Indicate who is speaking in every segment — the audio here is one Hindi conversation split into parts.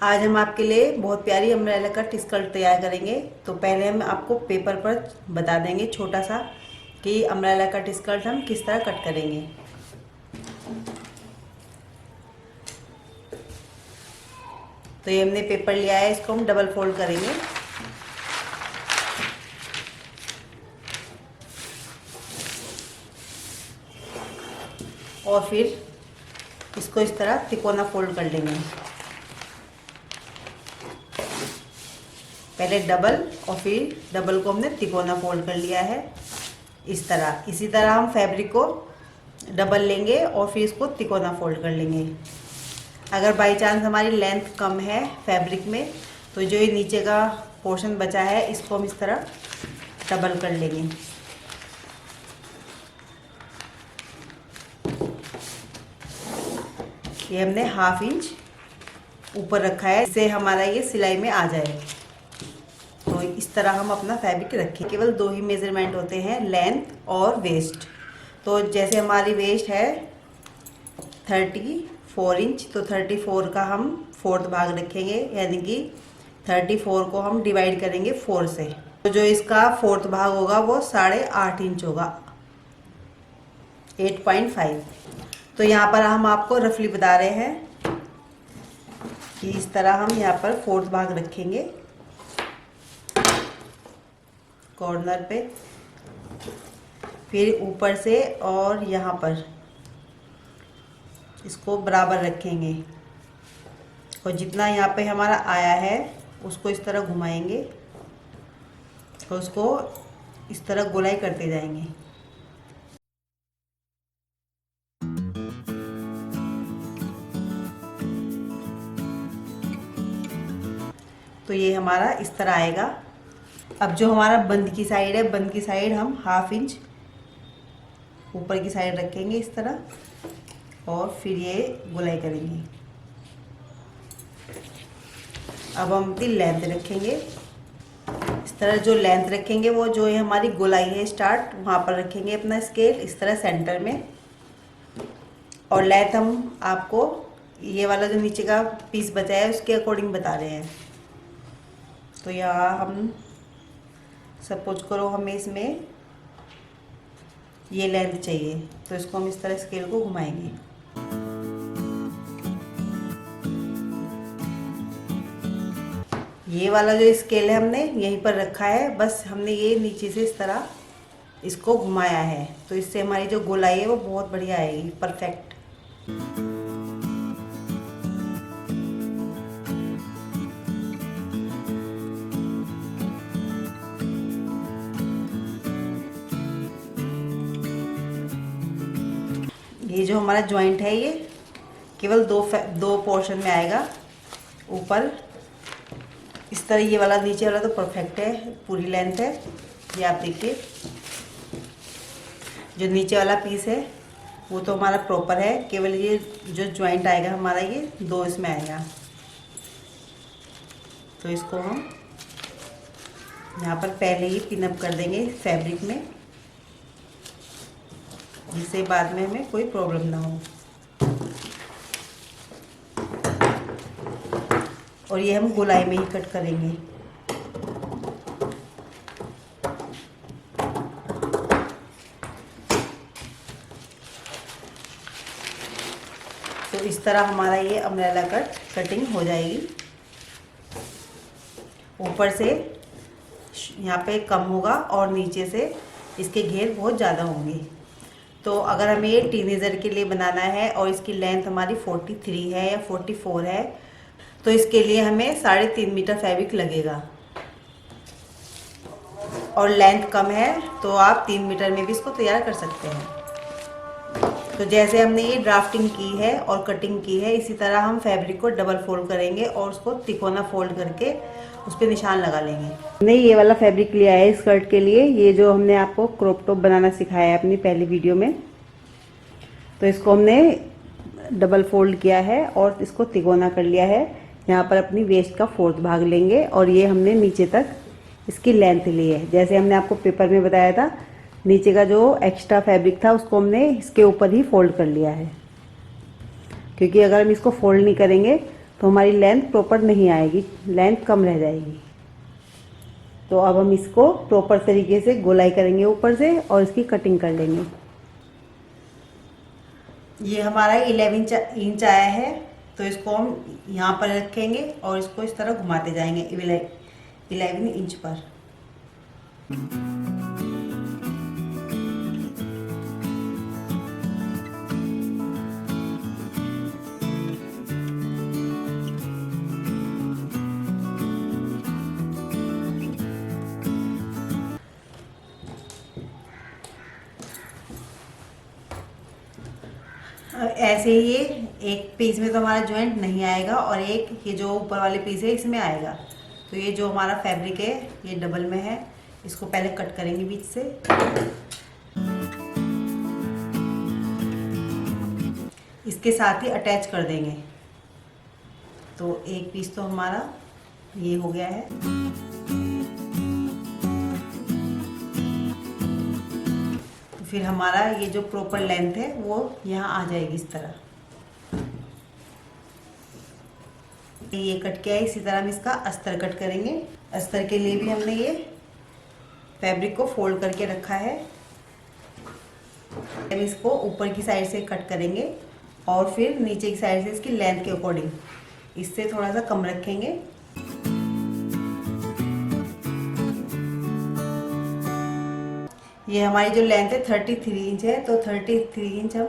Speaker 1: आज हम आपके लिए बहुत प्यारी अम्ब्रेला कट स्कर्ट तैयार करेंगे। तो पहले हम आपको पेपर पर बता देंगे छोटा सा कि अम्ब्रेला कट स्कर्ट हम किस तरह कट करेंगे। तो ये हमने पेपर लिया है, इसको हम डबल फोल्ड करेंगे। और फिर इसको इस तरह तिकोना फोल्ड कर लेंगे। पहले डबल और फिर डबल को हमने तिकोना फोल्ड कर लिया है इस तरह। इसी तरह हम फैब्रिक को डबल लेंगे और फिर इसको तिकोना फोल्ड कर लेंगे। अगर बाई चांस हमारी लेंथ कम है फैब्रिक में तो जो ये नीचे का पोर्शन बचा है इसको हम इस तरह डबल कर लेंगे। ये हमने हाफ इंच ऊपर रखा है, इससे हमारा ये सिलाई में आ जाए। तो इस तरह हम अपना फैब्रिक रखें। केवल दो ही मेजरमेंट होते हैं, लेंथ और वेस्ट। तो जैसे हमारी वेस्ट है 34 इंच, तो 34 का हम फोर्थ भाग रखेंगे, यानी कि 34 को हम डिवाइड करेंगे 4 से। तो जो इसका फोर्थ भाग होगा वो 8.5 इंच होगा, 8.5। तो यहाँ पर हम आपको रफली बता रहे हैं कि इस तरह हम यहाँ पर फोर्थ भाग रखेंगे कॉर्नर पे, फिर ऊपर से और यहाँ पर इसको बराबर रखेंगे और जितना यहाँ पे हमारा आया है उसको इस तरह घुमाएंगे और उसको इस तरह गोलाई करते जाएंगे। तो ये हमारा इस तरह आएगा। अब जो हमारा बंद की साइड है, बंद की साइड हम हाफ इंच ऊपर की साइड रखेंगे इस तरह और फिर ये गोलाई करेंगे। अब हम अपनी लेंथ रखेंगे इस तरह। जो लेंथ रखेंगे वो जो ये हमारी गोलाई है स्टार्ट, वहाँ पर रखेंगे अपना स्केल इस तरह सेंटर में। और लेंथ हम आपको ये वाला जो नीचे का पीस बचा है उसके अकॉर्डिंग बता रहे हैं। तो यहाँ हम सपोज करो हमें इसमें ये लेंथ चाहिए, तो इसको हम इस तरह स्केल को घुमाएंगे। ये वाला जो स्केल है हमने यहीं पर रखा है, बस हमने ये नीचे से इस तरह इसको घुमाया है। तो इससे हमारी जो गोलाई है वो बहुत बढ़िया आएगी, परफेक्ट। ये जो हमारा जॉइंट है ये केवल दो पोर्शन में आएगा। ऊपर इस तरह ये वाला, नीचे वाला तो परफेक्ट है, पूरी लेंथ है। ये आप देखिए जो नीचे वाला पीस है वो तो हमारा प्रॉपर है, केवल ये जो जॉइंट आएगा हमारा ये 2 इसमें आएगा। तो इसको हम यहाँ पर पहले ही पिन अप कर देंगे फैब्रिक में, जिससे बाद में हमें कोई प्रॉब्लम ना हो। और ये हम गोलाई में ही कट करेंगे। तो इस तरह हमारा ये अम्ब्रेला कट कटिंग हो जाएगी। ऊपर से यहाँ पे कम होगा और नीचे से इसके घेर बहुत ज़्यादा होंगे। तो अगर हमें ये टीनेजर के लिए बनाना है और इसकी लेंथ हमारी 43 है या 44 है, तो इसके लिए हमें 3.5 मीटर फैब्रिक लगेगा। और लेंथ कम है तो आप 3 मीटर में भी इसको तैयार कर सकते हैं। तो जैसे हमने ये ड्राफ्टिंग की है और कटिंग की है, इसी तरह हम फैब्रिक को डबल फोल्ड करेंगे और उसको तिकोना फोल्ड करके उस पर निशान लगा लेंगे। हमने ये वाला फैब्रिक लिया है स्कर्ट के लिए, ये जो हमने आपको क्रॉप टॉप बनाना सिखाया है अपनी पहली वीडियो में। तो इसको हमने डबल फोल्ड किया है और इसको तिकोना कर लिया है। यहाँ पर अपनी वेस्ट का फोर्थ भाग लेंगे और ये हमने नीचे तक इसकी लेंथ ली है। जैसे हमने आपको पेपर में बताया था, नीचे का जो एक्स्ट्रा फैब्रिक था उसको हमने इसके ऊपर ही फोल्ड कर लिया है, क्योंकि अगर हम इसको फोल्ड नहीं करेंगे तो हमारी लेंथ प्रॉपर नहीं आएगी, लेंथ कम रह जाएगी। तो अब हम इसको प्रॉपर तरीके से गोलाई करेंगे ऊपर से और इसकी कटिंग कर लेंगे। ये हमारा 11 इंच आया है, तो इसको हम यहाँ पर रखेंगे और इसको इस तरह घुमाते जाएंगे 11 इंच पर। ऐसे ही ये एक पीस में तो हमारा जॉइंट नहीं आएगा और एक ये जो ऊपर वाले पीस है इसमें आएगा। तो ये जो हमारा फैब्रिक है ये डबल में है, इसको पहले कट करेंगे बीच से। इसके साथ ही अटैच कर देंगे। तो एक पीस तो हमारा ये हो गया है। फिर हमारा ये जो प्रॉपर लेंथ है वो यहाँ आ जाएगी इस तरह। ये कट किया है, इसी तरह हम इसका अस्तर कट करेंगे। अस्तर के लिए भी हमने ये फैब्रिक को फोल्ड करके रखा है। हम इसको ऊपर की साइड से कट करेंगे और फिर नीचे की साइड से इसकी लेंथ के अकॉर्डिंग इससे थोड़ा सा कम रखेंगे। ये हमारी जो लेंथ है 33 इंच है, तो 33 इंच हम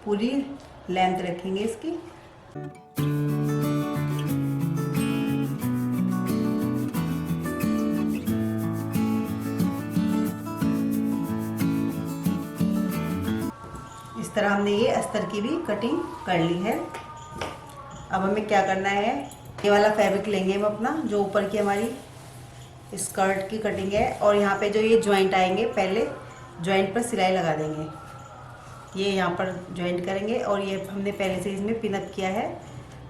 Speaker 1: पूरी लेंथ रखेंगे इसकी। इस तरह हमने ये अस्तर की भी कटिंग कर ली है। अब हमें क्या करना है, ये वाला फैब्रिक लेंगे हम अपना, जो ऊपर की हमारी स्कर्ट की कटिंग है, और यहाँ पे जो ये जॉइंट आएंगे पहले जॉइंट पर सिलाई लगा देंगे। ये यहाँ पर जॉइंट करेंगे और ये हमने पहले से इसमें पिनअप किया है,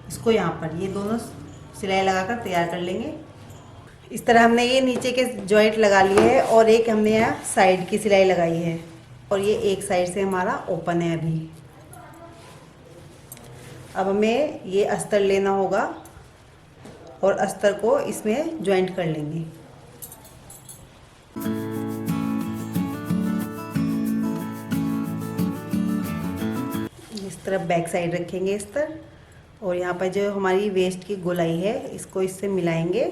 Speaker 1: इसको यहाँ पर ये दोनों सिलाई लगाकर तैयार कर लेंगे। इस तरह हमने ये नीचे के जॉइंट लगा लिए है और एक हमने यहाँ साइड की सिलाई लगाई है और ये एक साइड से हमारा ओपन है अभी। अब हमें ये अस्तर लेना होगा और अस्तर को इसमें जॉइंट कर लेंगे। इस तरफ बैक साइड रखेंगे इस तरह, और यहाँ पर जो हमारी वेस्ट की गोलाई है इसको इससे मिलाएंगे।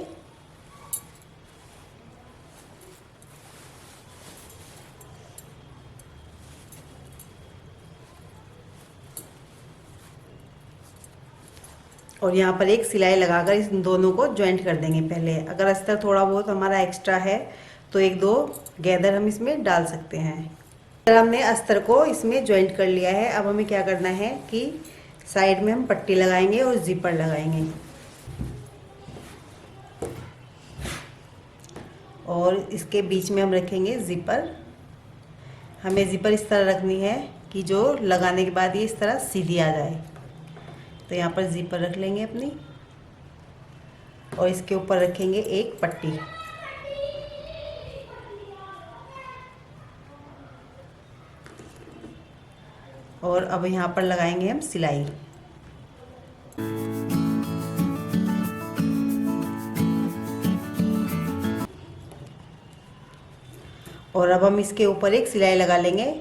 Speaker 1: और यहाँ पर एक सिलाई लगाकर इस दोनों को जॉइंट कर देंगे। पहले अगर अस्तर थोड़ा बहुत हमारा एक्स्ट्रा है तो एक दो गैदर हम इसमें डाल सकते हैं। हमने अस्तर को इसमें जॉइंट कर लिया है। अब हमें क्या करना है कि साइड में हम पट्टी लगाएंगे और जिपर लगाएंगे, और इसके बीच में हम रखेंगे जिपर। हमें जिपर इस तरह रखनी है कि जो लगाने के बाद ये इस तरह सीधी आ जाए। तो यहाँ पर जिपर रख लेंगे अपनी, और इसके ऊपर रखेंगे एक पट्टी। और अब यहाँ पर लगाएंगे हम सिलाई। और अब हम इसके ऊपर एक सिलाई लगा लेंगे,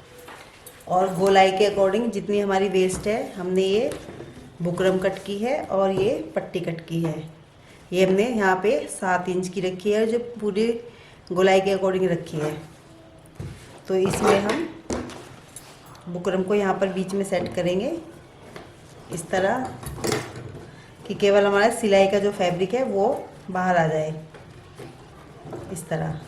Speaker 1: और गोलाई के अकॉर्डिंग जितनी हमारी वेस्ट है हमने ये बुकरम कट की है और ये पट्टी कट की है। ये हमने यहाँ पे 7 इंच की रखी है जो पूरी गोलाई के अकॉर्डिंग रखी है। तो इसमें हम बुकरम को यहाँ पर बीच में सेट करेंगे इस तरह कि केवल हमारा सिलाई का जो फैब्रिक है वो बाहर आ जाए इस तरह,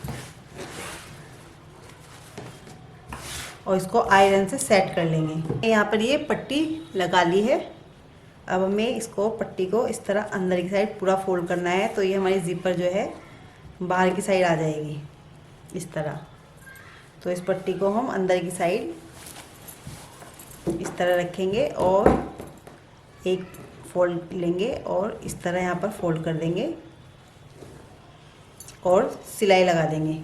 Speaker 1: और इसको आयरन से सेट कर लेंगे। यहाँ पर ये पट्टी लगा ली है। अब हमें इसको पट्टी को इस तरह अंदर की साइड पूरा फोल्ड करना है, तो ये हमारी जिपर जो है बाहर की साइड आ जाएगी इस तरह। तो इस पट्टी को हम अंदर की साइड इस तरह रखेंगे और एक फोल्ड लेंगे और इस तरह यहाँ पर फोल्ड कर देंगे और सिलाई लगा देंगे।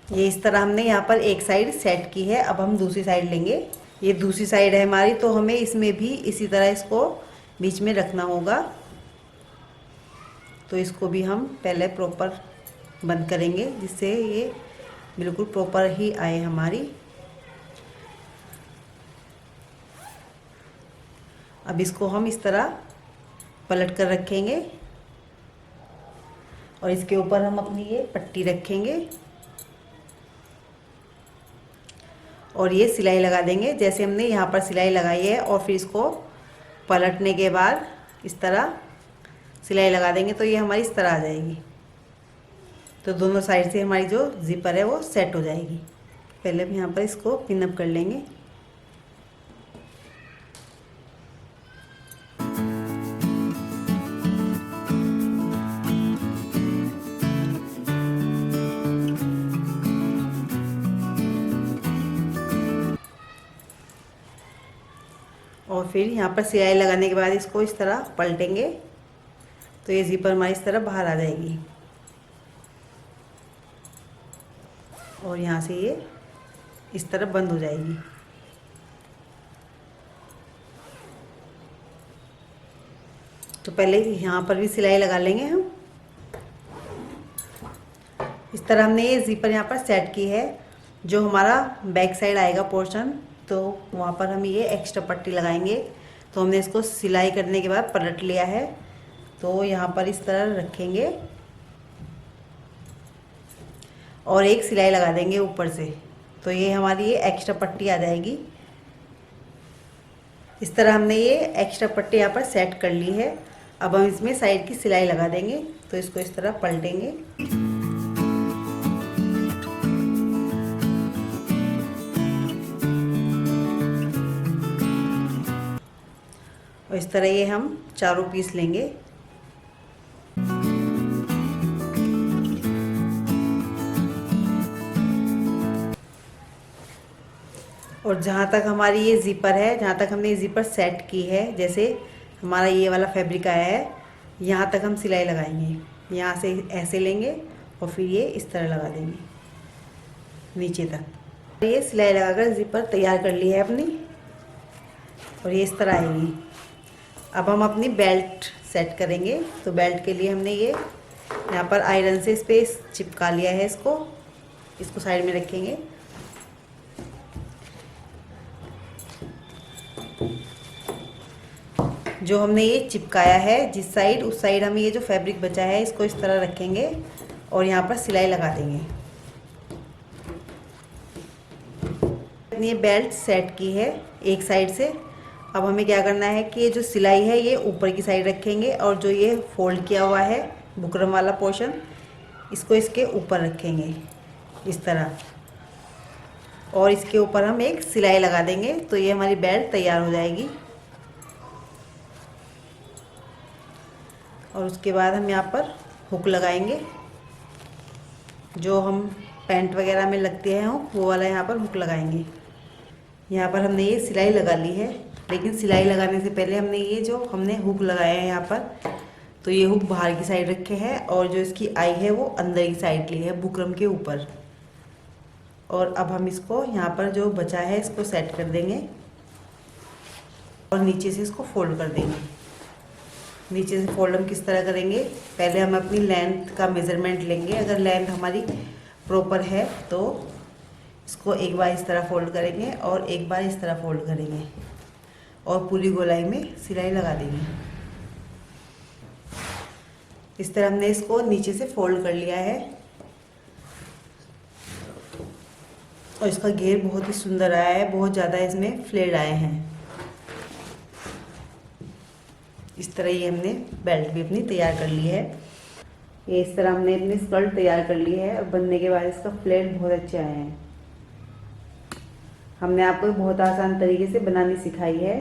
Speaker 1: ये इस तरह हमने यहाँ पर एक साइड सेट की है। अब हम दूसरी साइड लेंगे ये दूसरी साइड है हमारी, तो हमें इसमें भी इसी तरह इसको बीच में रखना होगा। तो इसको भी हम पहले प्रॉपर बंद करेंगे जिससे ये बिल्कुल प्रॉपर ही आए हमारी। अब इसको हम इस तरह पलट कर रखेंगे और इसके ऊपर हम अपनी ये पट्टी रखेंगे और ये सिलाई लगा देंगे जैसे हमने यहाँ पर सिलाई लगाई है। और फिर इसको पलटने के बाद इस तरह सिलाई लगा देंगे तो ये हमारी इस तरह आ जाएगी। तो दोनों साइड से हमारी जो ज़िपर है वो सेट हो जाएगी। पहले हम यहाँ पर इसको पिन अप कर लेंगे। और फिर यहाँ पर सिलाई लगाने के बाद इसको इस तरह पलटेंगे तो ये ज़िपर हमारी इस तरह बाहर आ जाएगी और यहाँ से ये इस तरह बंद हो जाएगी। तो पहले यहाँ पर भी सिलाई लगा लेंगे हम। इस तरह हमने ये ज़िपर यहाँ पर सेट की है। जो हमारा बैक साइड आएगा पोर्शन, तो वहाँ पर हम ये एक्स्ट्रा पट्टी लगाएंगे। तो हमने इसको सिलाई करने के बाद पलट लिया है, तो यहाँ पर इस तरह रखेंगे और एक सिलाई लगा देंगे ऊपर से, तो ये हमारी ये एक्स्ट्रा पट्टी आ जाएगी। इस तरह हमने ये एक्स्ट्रा पट्टी यहाँ पर सेट कर ली है। अब हम इसमें साइड की सिलाई लगा देंगे। तो इसको इस तरह पलटेंगे और इस तरह ये हम चारों पीस लेंगे। और जहाँ तक हमारी ये ज़िपर है, जहाँ तक हमने ये ज़िपर सेट की है, जैसे हमारा ये वाला फैब्रिक आया है, यहाँ तक हम सिलाई लगाएंगे। यहाँ से ऐसे लेंगे और फिर ये इस तरह लगा देंगे नीचे तक। ये सिलाई लगाकर ज़िपर तैयार कर ली है अपनी और ये इस तरह आएगी। अब हम अपनी बेल्ट सेट करेंगे। तो बेल्ट के लिए हमने ये यहाँ पर आयरन से इस पे चिपका लिया है। इसको साइड में रखेंगे। जो हमने ये चिपकाया है जिस साइड, उस साइड हम ये जो फैब्रिक बचा है इसको इस तरह रखेंगे और यहाँ पर सिलाई लगा देंगे। ये बेल्ट सेट की है एक साइड से। अब हमें क्या करना है कि ये जो सिलाई है ये ऊपर की साइड रखेंगे और जो ये फोल्ड किया हुआ है बुकरम वाला पोर्शन, इसको इसके ऊपर रखेंगे इस तरह और इसके ऊपर हम एक सिलाई लगा देंगे। तो ये हमारी बेल्ट तैयार हो जाएगी। और उसके बाद हम यहाँ पर हुक लगाएंगे। जो हम पैंट वगैरह में लगते हैं हुक, वो वाला यहाँ पर हुक लगाएंगे। यहाँ पर हमने ये सिलाई लगा ली है, लेकिन सिलाई लगाने से पहले हमने ये जो हमने हुक लगाया है यहाँ पर, तो ये हुक बाहर की साइड रखे हैं और जो इसकी आई है वो अंदर की साइड ली है बुकरम के ऊपर। और अब हम इसको यहाँ पर जो बचा है इसको सेट कर देंगे और नीचे से इसको फोल्ड कर देंगे। नीचे से फोल्ड हम किस तरह करेंगे, पहले हम अपनी लेंथ का मेज़रमेंट लेंगे। अगर लेंथ हमारी प्रॉपर है तो इसको एक बार इस तरह फोल्ड करेंगे और एक बार इस तरह फोल्ड करेंगे और पूरी गोलाई में सिलाई लगा देंगे। इस तरह हमने इसको नीचे से फोल्ड कर लिया है और इसका घेर बहुत ही सुंदर आया है, बहुत ज़्यादा इसमें फ्लेयर आए हैं। इस तरह ये हमने बेल्ट भी अपनी तैयार कर ली है। ये इस तरह हमने अपनी स्कर्ट तैयार कर ली है और बनने के बाद इसका फ्लेयर बहुत अच्छे आए हैं। हमने आपको बहुत आसान तरीके से बनानी सिखाई है।